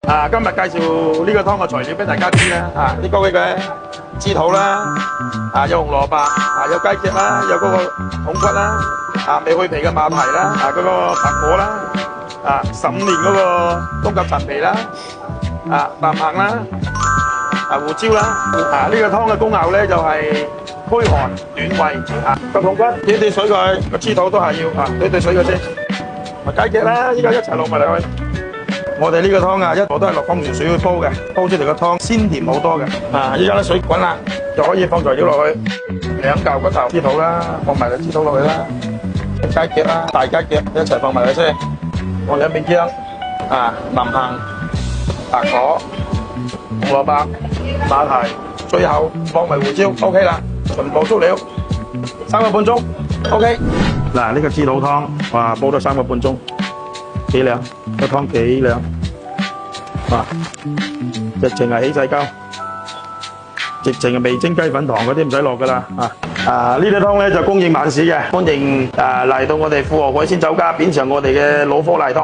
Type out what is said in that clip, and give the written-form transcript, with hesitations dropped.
今日介紹呢個湯嘅材料俾大家知啦。呢個嘅枝肚啦，有紅蘿蔔，有雞腳啦，有嗰個筒骨啦，未去皮嘅馬蹄啦，嗰個白果啦，15年嗰個冬甲陳皮啦，淡杏啦，胡椒啦。呢個湯嘅功效咧就係驅寒暖胃。個筒骨兌水佢，個枝肚都係要兌水佢先。雞腳啦，依家一齊落埋落去。我哋呢個湯一我都係落湯泉水去煲嘅，煲出嚟個湯鮮甜好多嘅。依家啲水滾啦，就可以放材料落去，2嚿骨頭枝肚啦，放埋個枝肚落去啦，雞腳啦，大雞腳一齊放埋佢先。我2味薑，南杏、白果、紅蘿蔔、馬蹄，最後放埋胡椒 ，OK 啦，全部足料，3個半鐘 ，OK。嗱，呢個枝肚湯，哇，煲咗3個半鐘。幾靚，個湯幾靚，直情係起晒膠，直情係味精雞粉糖嗰啲唔使落噶啦。呢啲湯咧就供應晚市嘅，歡迎嚟到我哋富豪海鮮酒家品嚐我哋嘅老火瀨湯。